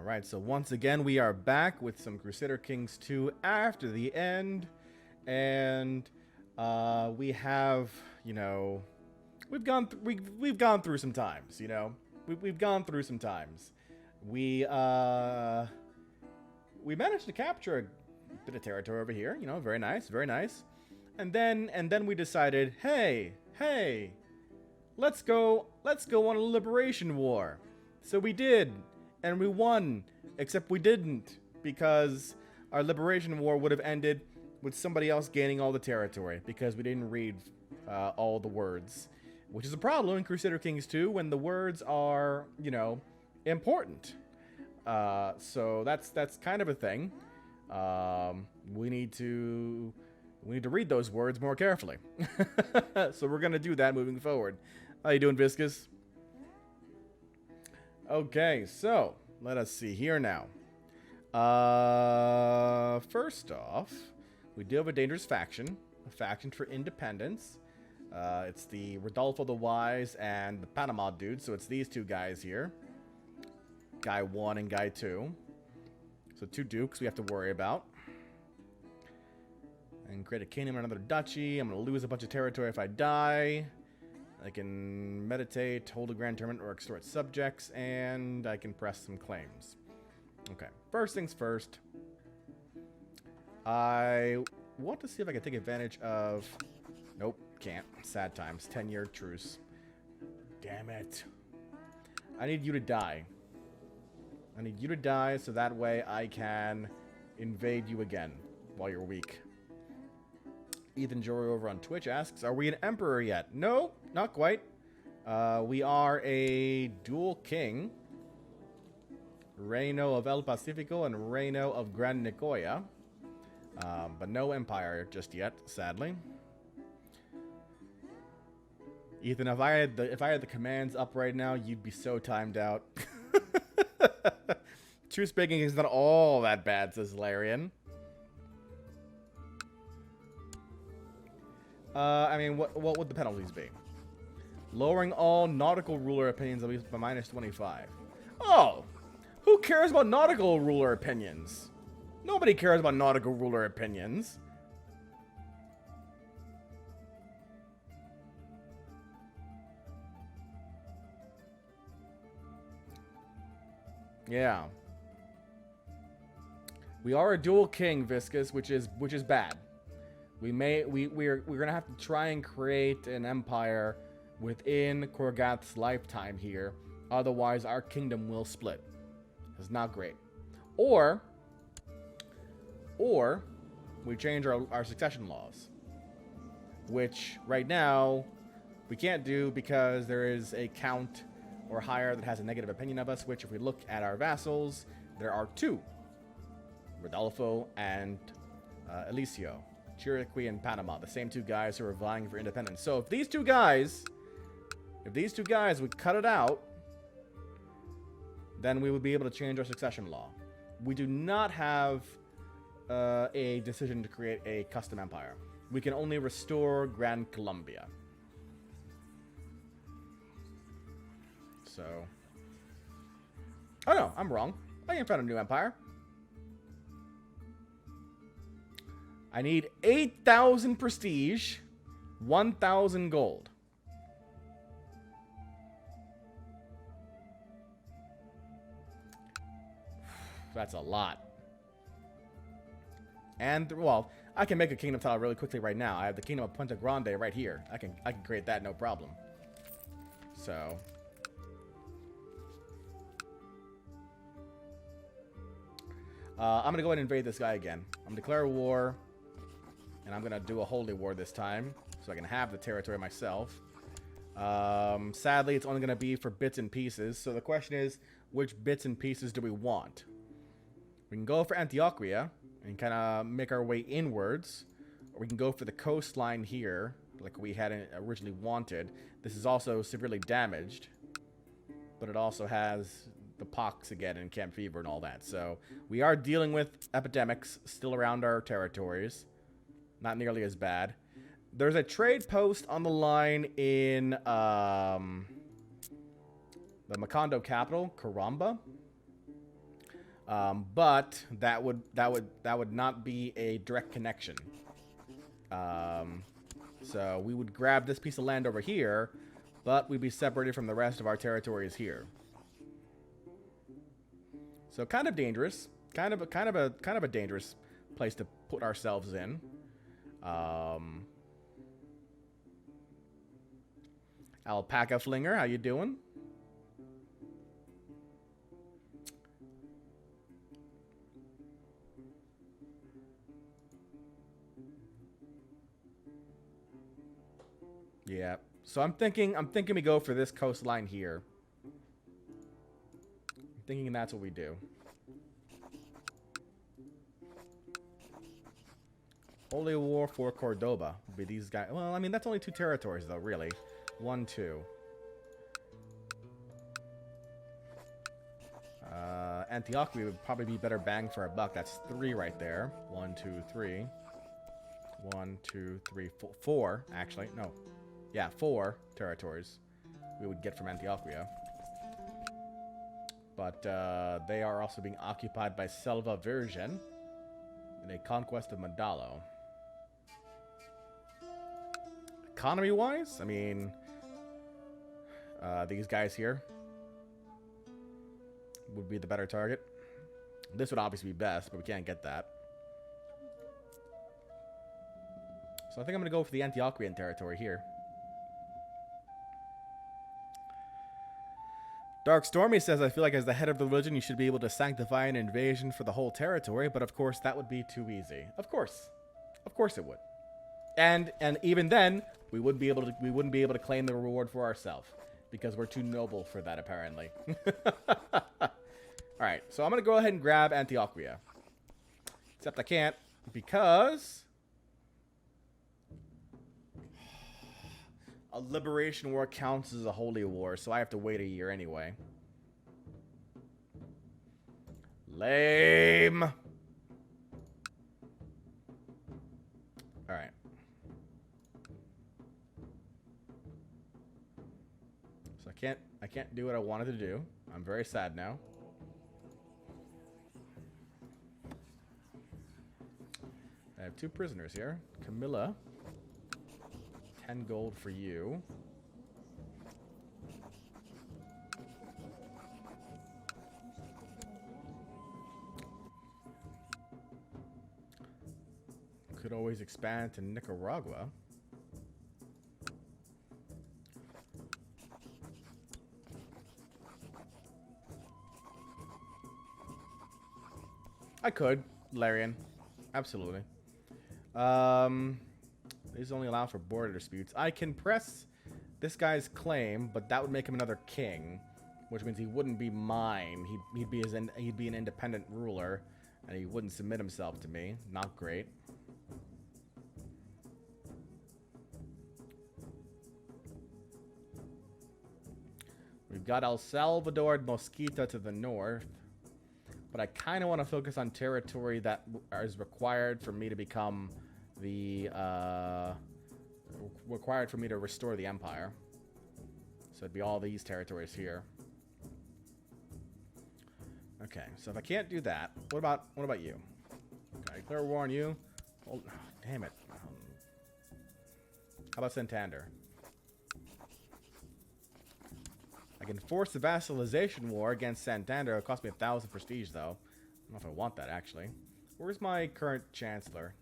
Alright, so once again we are back with some Crusader Kings 2 after the end. And we have, you know, we've gone through some times, you know. We've gone through some times. We managed to capture a bit of territory over here, you know, very nice, very nice. And then we decided, hey, let's go on a liberation war. So we did, and we won, except we didn't, because our liberation war would have ended with somebody else gaining all the territory, because we didn't read all the words. Which is a problem in Crusader Kings 2 when the words are, you know, important. So that's kind of a thing. We need to read those words more carefully. So we're gonna do that moving forward. How you doing, Viscous? Okay, so let us see here now. First off, we do have a dangerous faction, a faction for independence. It's the Rodolfo the Wise and the Panama dude, so it's these two guys here. Guy 1 and Guy 2. So 2 dukes we have to worry about. And create a kingdom and another duchy. I'm going to lose a bunch of territory if I die. I can meditate, hold a grand tournament, or extort subjects, and I can press some claims. Okay, first things first. I want to see if I can take advantage of... Nope, can't. Sad times. 10-year truce. Damn it. I need you to die. I need you to die so that way I can invade you again while you're weak. Ethan Jory over on Twitch asks, are we an emperor yet? No, not quite. We are a dual king. Reino of El Pacifico and Reino of Gran Nicoya. But no empire just yet, sadly. Ethan, if I had the commands up right now, you'd be so timed out. Truce breaking is not all that bad, says Larian. I mean, what would the penalties be? Lowering all nautical ruler opinions at least by -25. Oh! Who cares about nautical ruler opinions? Nobody cares about nautical ruler opinions. Yeah. We are a dual king, Viscous, which is bad. We're gonna have to try and create an empire within Korgath's lifetime here. Otherwise, our kingdom will split. It's not great. Or we change our succession laws, which right now we can't do because there is a count or higher that has a negative opinion of us, which if we look at our vassals, there are 2. Rodolfo and Eliseo. Chiriqui and Panama, the same 2 guys who are vying for independence. So if these two guys would cut it out, then we would be able to change our succession law. We do not have a decision to create a custom empire. We can only restore Grand Colombia. So... Oh no, I'm wrong. I can find a new empire. I need 8,000 prestige, 1,000 gold. That's a lot. And, well, I can make a kingdom tile really quickly right now. I have the kingdom of Punta Grande right here. I can create that no problem. So... I'm going to go ahead and invade this guy again. I'm going to declare a war. And I'm going to do a holy war this time. So I can have the territory myself. Sadly, it's only going to be for bits and pieces. So the question is, which bits and pieces do we want? We can go for Antioquia and kind of make our way inwards. Or we can go for the coastline here, like we had originally wanted. This is also severely damaged. But it also has... the pox again and camp fever and all that. So we are dealing with epidemics still around our territories. Not nearly as bad. There's a trade post on the line in the Macondo capital, Karamba. But that would not be a direct connection. So we would grab this piece of land over here, but we'd be separated from the rest of our territories here. So kind of dangerous, kind of a dangerous place to put ourselves in. Alpaca Flinger, how you doing? Yeah. So I'm thinking we go for this coastline here. I'm thinking that's what we do. Holy War for Cordoba would be these guys. Well, I mean, that's only 2 territories, though, really. 1, 2. Antioquia would probably be better bang for a buck. That's 3 right there. 1, 2, 3. 1, 2, 3, 4, actually. No. Yeah, 4 territories we would get from Antioquia. But they are also being occupied by Selva Virgen in a conquest of Mandalo. Economy-wise, I mean, these guys here would be the better target. This would obviously be best, but we can't get that. So I think I'm going to go for the Antiochian territory here. Dark Stormy says, I feel like as the head of the religion, you should be able to sanctify an invasion for the whole territory, but of course that would be too easy. Of course. Of course it would. And even then, we wouldn't be able to claim the reward for ourselves because we're too noble for that, apparently. All right, so I'm going to go ahead and grab Antioquia. Except I can't because a liberation war counts as a holy war, so I have to wait a year anyway. Lame. All right. So I can't do what I wanted to do. I'm very sad now. I have 2 prisoners here. Camilla. 10 gold for you. Could always expand to Nicaragua. I could, Larian. Absolutely. These only allow for border disputes. I can press this guy's claim, but that would make him another king, which means he wouldn't be mine. He'd be an independent ruler, and he wouldn't submit himself to me. Not great. We've got El Salvador and Mosquita to the north, but I kind of want to focus on territory that is required for me to become the required for me to restore the empire. So it'd be all these territories here. Okay, so if I can't do that, what about you? Can I declare war on you? Oh, damn it. How about Santander? I can force the vassalization war against Santander. It'll cost me 1,000 prestige, though. I don't know if I want that, actually. Where's my current chancellor?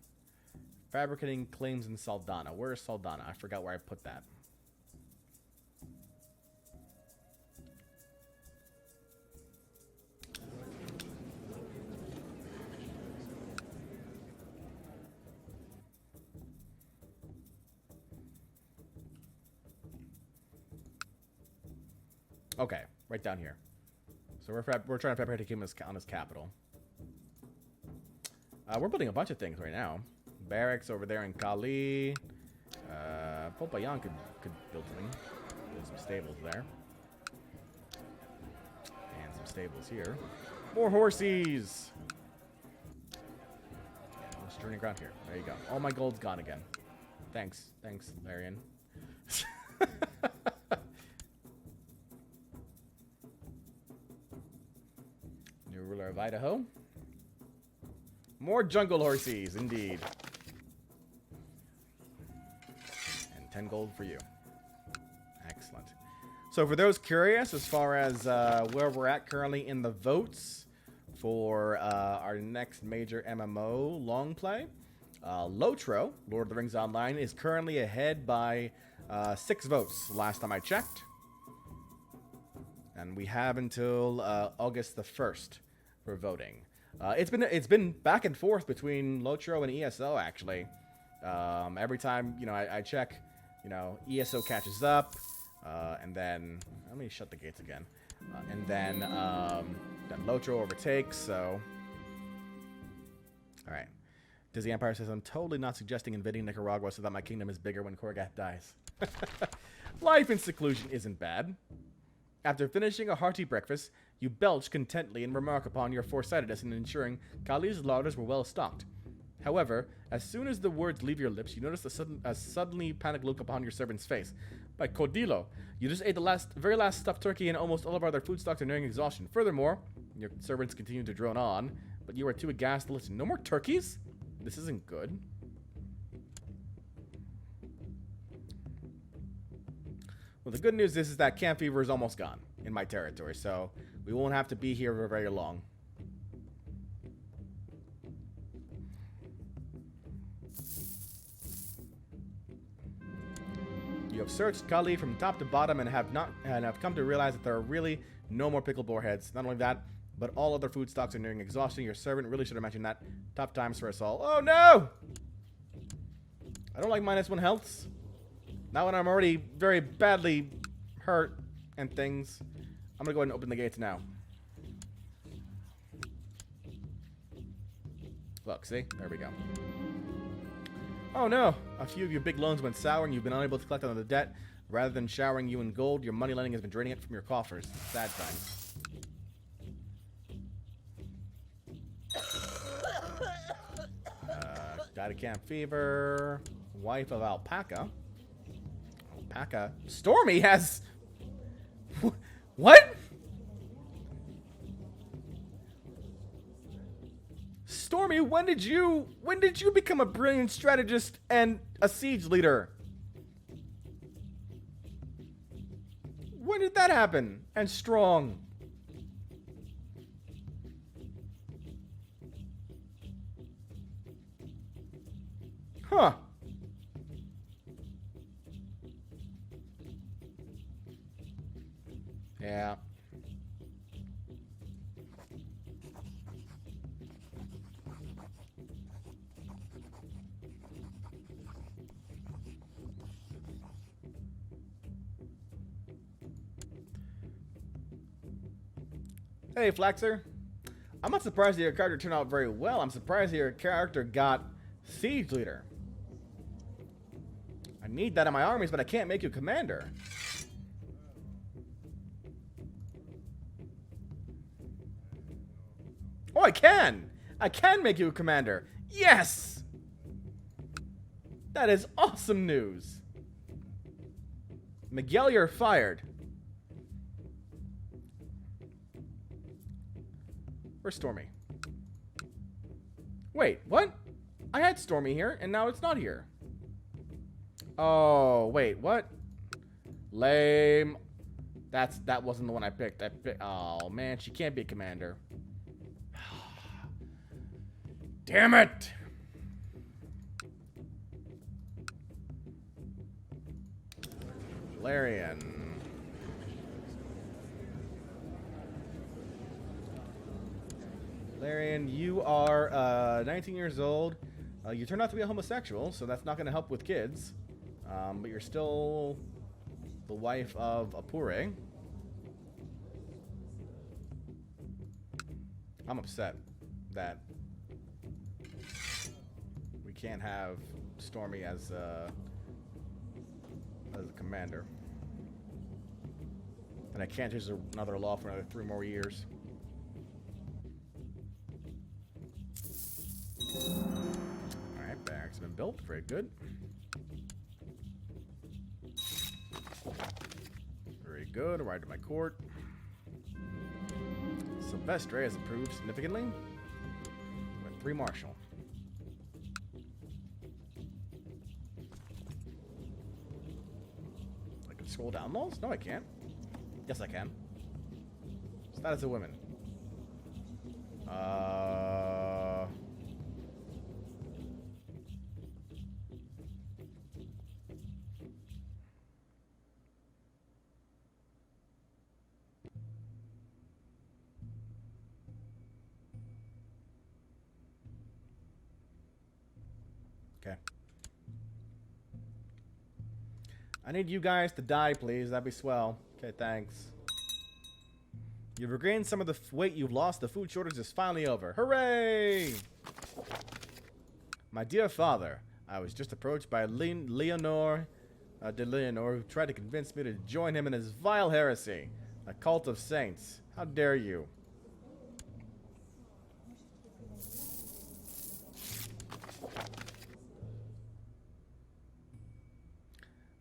Fabricating claims in Saldana. Where is Saldana? I forgot where I put that. Okay, right down here. So we're trying to fabricate him on his capital. We're building a bunch of things right now. Barracks over there in Cali. Popayan could build something. Build some stables there. And some stables here. More horsies! Just turning around here. There you go. All my gold's gone again. Thanks, Larian. New ruler of Idaho. More jungle horses, indeed. And 10 gold for you. Excellent. So for those curious, as far as where we're at currently in the votes for our next major MMO long play, Lotro, Lord of the Rings Online, is currently ahead by 6 votes last time I checked. And we have until August the 1st for voting. It's been back and forth between Lotro and ESO, actually. Every time, I check, ESO catches up, and then, let me shut the gates again. And then Lotro overtakes, so... Alright. Disney Empire says, I'm totally not suggesting invading Nicaragua so that my kingdom is bigger when Korgath dies. Life in seclusion isn't bad. After finishing a hearty breakfast, you belch contentedly and remark upon your foresightedness in ensuring Kali's larders were well stocked. However, as soon as the words leave your lips, you notice a suddenly panicked look upon your servant's face. By Cordilo, you just ate the very last stuffed turkey and almost all of our other food stocks are nearing exhaustion. Furthermore, your servants continue to drone on, but you are too aghast to listen. No more turkeys? This isn't good. Well, the good news is that camp fever is almost gone in my territory, so we won't have to be here for very long. You have searched Kali from top to bottom and have come to realize that there are really no more pickle boar heads. Not only that, but all other food stocks are nearing exhaustion. Your servant really should have mentioned that. Tough times for us all. Oh no! I don't like -1 healths. Not when I'm already very badly hurt and things. I'm gonna go ahead and open the gates now. Look, see? There we go. Oh no! A few of your big loans went sour and you've been unable to collect on the debt. Rather than showering you in gold, your money lending has been draining it from your coffers. Sad times. Died of camp fever. Wife of alpaca. Alpaca. Stormy has... What? Stormy, when did you become a brilliant strategist and a siege leader? When did that happen? And strong. Huh. Yeah. Hey, Flaxer. I'm not surprised that your character turned out very well. I'm surprised that your character got Siege Leader. I need that in my armies, but I can't make you commander. Oh, I can! I can make you a commander! Yes! That is awesome news! Miguel, you're fired. Where's Stormy? Wait, what? I had Stormy here, and now it's not here. Oh, wait, what? Lame. That wasn't the one I picked. Oh, man, she can't be a commander. Damn it! Valerian. Valerian, you are 19 years old. You turned out to be a homosexual, so that's not going to help with kids. But you're still the wife of Apure. I'm upset that we can't have Stormy as a commander. And I can't use another law for another 3 more years. Alright, barracks have been built. Very good. Very good. Right to my court. Sylvestre has improved significantly. With 3 martial. I can scroll down those? No, I can't. Yes, I can. Status of women. Okay. I need you guys to die, please. That'd be swell. Okay, thanks. You've regained some of the weight you've lost. The food shortage is finally over. Hooray! My dear father, I was just approached by Leonor de Leonor, who tried to convince me to join him in his vile heresy, a cult of saints. How dare you?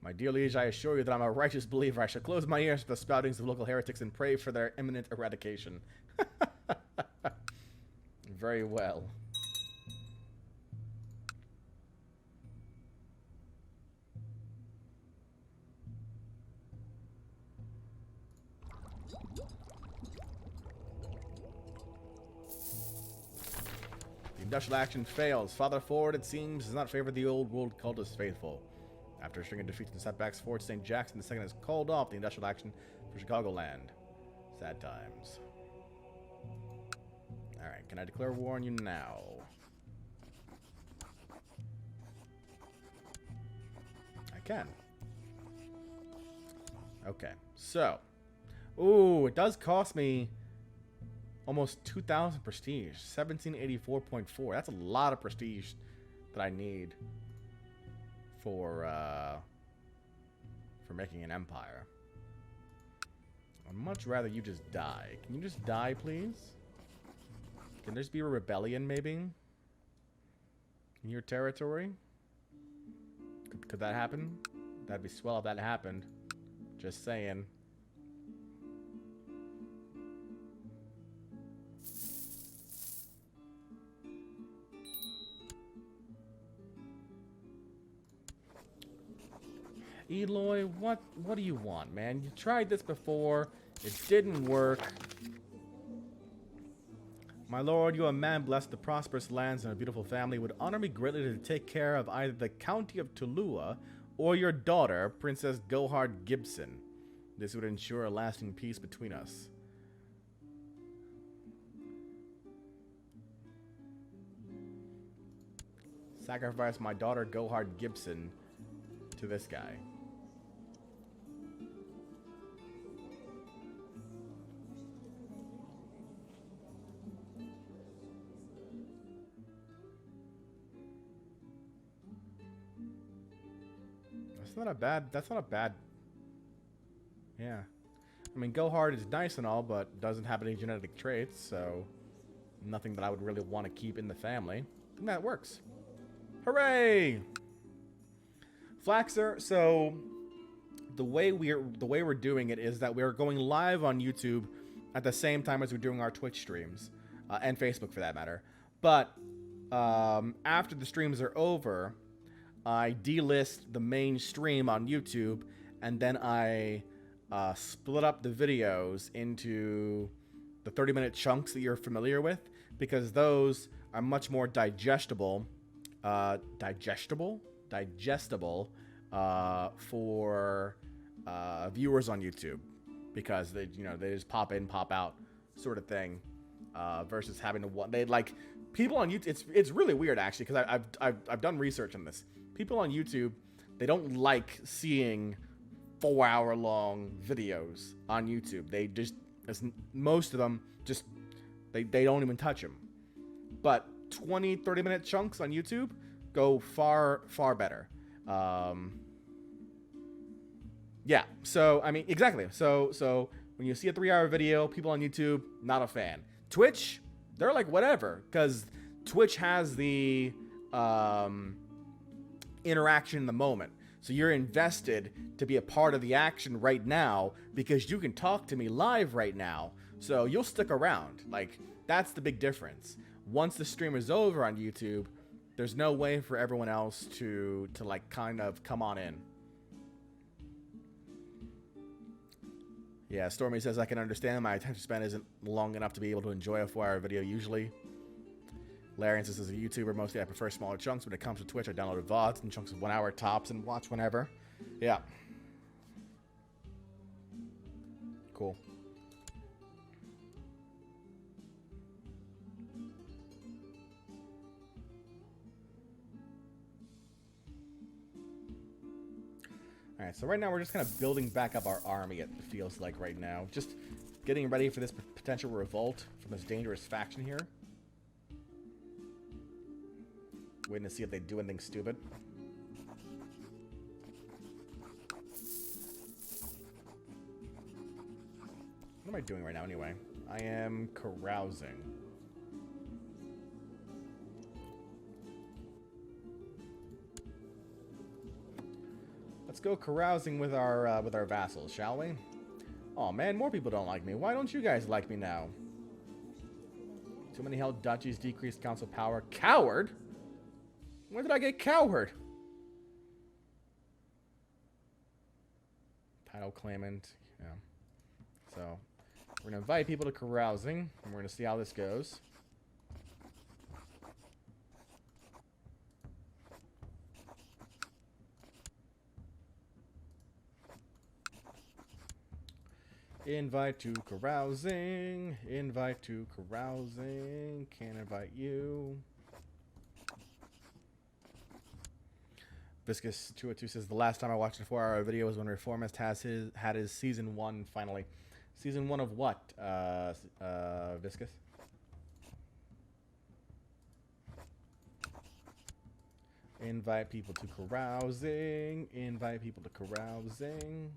My dear liege, I assure you that I'm a righteous believer. I shall close my ears to the spoutings of local heretics and pray for their imminent eradication. Very well. The industrial action fails. Father Ford, it seems, does not favor the old world cultist faithful. After a string of defeats and setbacks, Fort St. Jackson II has called off the industrial action for Chicagoland. Sad times. Alright, can I declare war on you now? I can. Okay, so. Ooh, it does cost me almost 2,000 prestige. 1784.4. That's a lot of prestige that I need for making an empire. I'd much rather you just die. Can you just die, please? Can there just be a rebellion, maybe? In your territory? Could that happen? That'd be swell if that happened. Just saying. Eloy, what do you want, man? You tried this before. It didn't work. My lord, you, a man blessed with prosperous lands and a beautiful family, would honor me greatly to take care of either the County of Tulua or your daughter, Princess Gohard Gibson. This would ensure a lasting peace between us. Sacrifice my daughter, Gohard Gibson, to this guy. That's not a bad. Yeah. I mean, Gohard is nice and all, but doesn't have any genetic traits, so nothing that I would really want to keep in the family. I think that works. Hooray! Flaxer, so the way we're doing it is that we're going live on YouTube at the same time as we're doing our Twitch streams, and Facebook for that matter. But after the streams are over, I delist the main stream on YouTube, and then I split up the videos into the 30-minute chunks that you're familiar with, because those are much more digestible for viewers on YouTube, because they just pop in, pop out sort of thing, versus having to people on YouTube. It's really weird actually, because I've done research on this. People on YouTube, they don't like seeing 4-hour-long videos on YouTube. They just, most of them just, they don't even touch them. But 20-30-minute chunks on YouTube go far better. Yeah, so I mean, exactly. So when you see a 3-hour video, people on YouTube, not a fan. Twitch, they're like whatever, because Twitch has the interaction in the moment. So you're invested to be a part of the action right now, because you can talk to me live right now. So you'll stick around. Like, that's the big difference. Once the stream is over on YouTube, there's no way for everyone else to like kind of come on in. Yeah, Stormy says, I can understand my attention span isn't long enough to be able to enjoy a 4-hour video usually. Larry says, as a YouTuber, mostly I prefer smaller chunks. When it comes to Twitch, I download VODs in chunks of 1 hour tops and watch whenever. Yeah. Cool. Alright, so right now we're just kind of building back up our army, it feels like right now. Just getting ready for this potential revolt from this dangerous faction here. Waiting to see if they do anything stupid. What am I doing right now anyway? I am carousing. Let's go carousing with our vassals, shall we? Oh man, more people don't like me. Why don't you guys like me now? Too many held duchies, decreased council power. Coward? When did I get coward? Title claimant. Yeah. So, we're going to invite people to carousing, and we're going to see how this goes. Invite to carousing. Invite to carousing. Can't invite you. Viscous202 says, the last time I watched a 4-hour video was when Reformist had his season 1 finally. Season 1 of what, Viscous? Invite people to carousing. Invite people to carousing.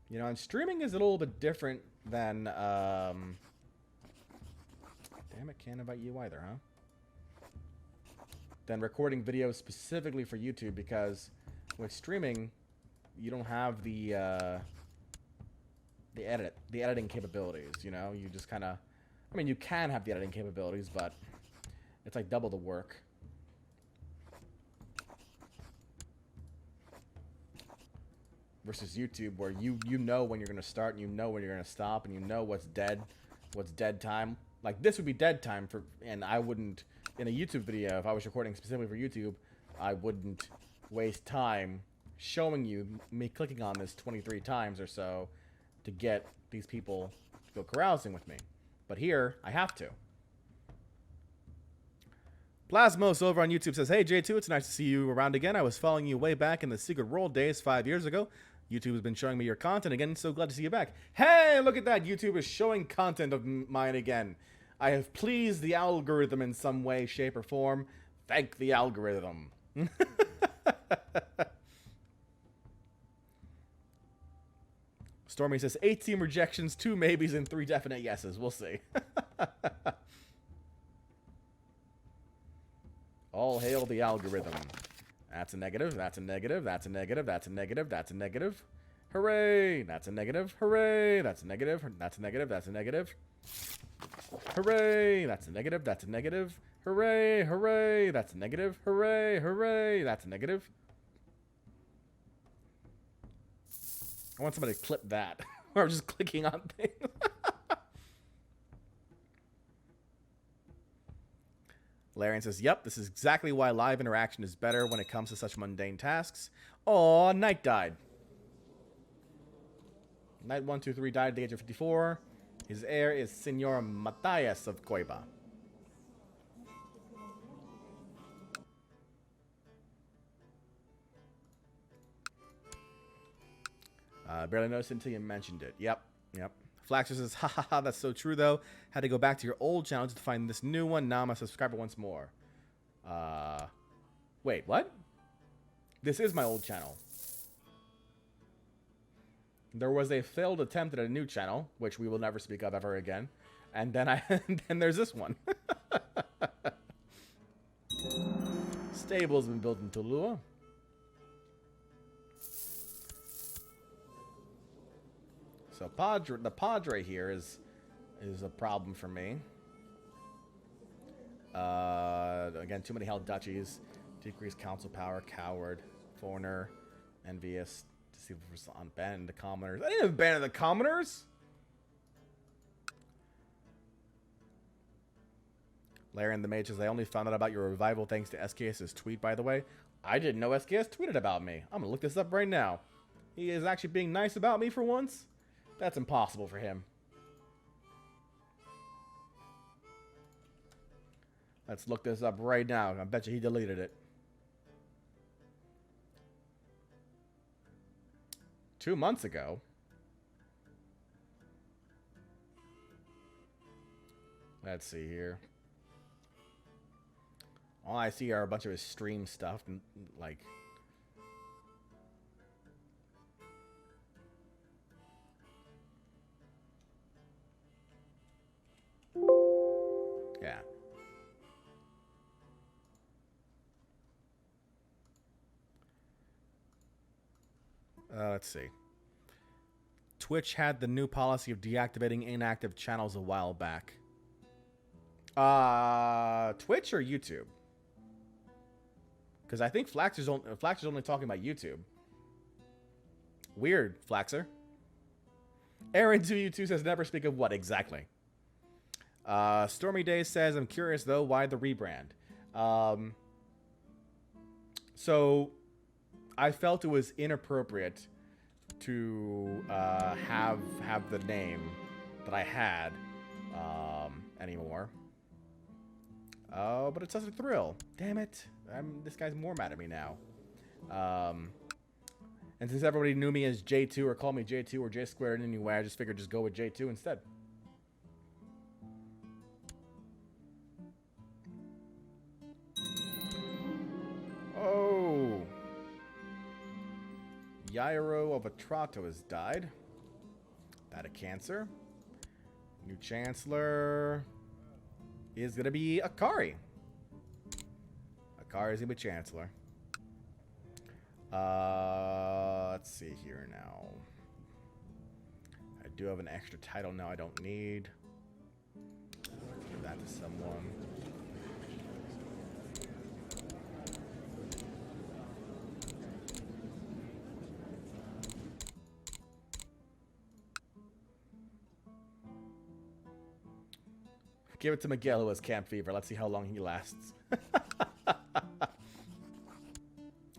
You know, and streaming is a little bit different than, damn it, can't invite you either, huh? Than recording videos specifically for YouTube, because with streaming, you don't have the editing capabilities, you know? You just kind of, I mean, you can have the editing capabilities, but it's like double the work. Versus YouTube, where you know when you're going to start, and you know when you're going to stop, and you know what's dead time. Like, this would be dead time for, and I wouldn't, in a YouTube video, if I was recording specifically for YouTube, I wouldn't waste time showing you me clicking on this 23 times or so to get these people to go carousing with me. But here, I have to. Plasmos over on YouTube says, hey J2, it's nice to see you around again. I was following you way back in the Secret World days 5 years ago. YouTube has been showing me your content again, so glad to see you back. Hey, look at that. YouTube is showing content of mine again. I have pleased the algorithm in some way, shape, or form. Thank the algorithm. Stormy says, 18 rejections, 2 maybes, and 3 definite yeses. We'll see. All hail the algorithm. That's a negative, that's a negative, that's a negative, that's a negative, that's a negative. Hooray! That's a negative. Hooray! That's a negative. That's a negative. That's a negative. Hooray! That's a negative. That's a negative. Hooray! Hooray! That's a negative. Hooray! Hooray! That's a negative. I want somebody to clip that. Or I'm just clicking on things. Larian says, yep, this is exactly why live interaction is better when it comes to such mundane tasks. Aw, Knight died. Knight 123 died at the age of 54. His heir is Senor Matthias of Cueva. Barely noticed until you mentioned it. Yep, yep. Flaxer says, ha ha ha, that's so true though. Had to go back to your old channel to find this new one. Now I'm a subscriber once more. Wait, what? This is my old channel. There was a failed attempt at a new channel, which we will never speak of ever again. And then then there's this one. Stable's been built in Tulua. So the Padre here is a problem for me. Again, too many held duchies. Decreased council power. Coward. Foreigner. Envious. Deceitful. Unbanned the commoners. I didn't ban the commoners! Larian the Mage says, I only found out about your revival thanks to SKS's tweet, by the way. I didn't know SKS tweeted about me. I'm gonna look this up right now. He is actually being nice about me for once? That's impossible for him. Let's look this up right now. I bet you he deleted it. 2 months ago. Let's see here. All I see are a bunch of his stream stuff and like. Yeah. Let's see. Twitch had the new policy of deactivating inactive channels a while back. Twitch or YouTube? Because I think Flaxer's only talking about YouTube. Weird, Flaxer. Aaron2U2 says never speak of what exactly. Stormy Days says, I'm curious though, why the rebrand? So I felt it was inappropriate to have the name that I had anymore. Oh, but it's such a thrill. Damn it. This guy's more mad at me now. And since everybody knew me as J2 or called me J2 or J squared anyway, I just figured just go with J2 instead. Oh. Yairo of Atrato has died. Bad of cancer. New Chancellor is going to be Akari. Akari is going to be Chancellor. Let's see here now. I do have an extra title now I don't need. Give that to someone. Give it to Miguel, who has camp fever. Let's see how long he lasts.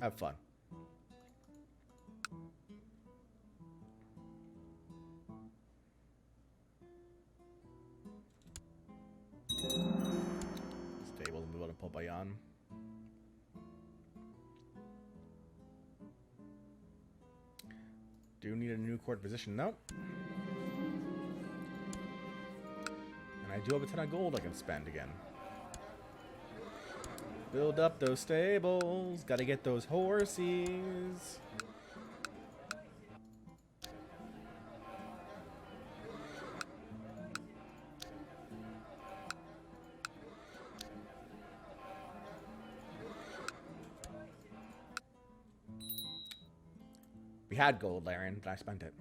Have fun. Stable and move on to Popayan. Do need a new court position? Nope. And I do have a ton of gold I can spend again. Build up those stables. Gotta get those horses. We had gold, Larian, but I spent it.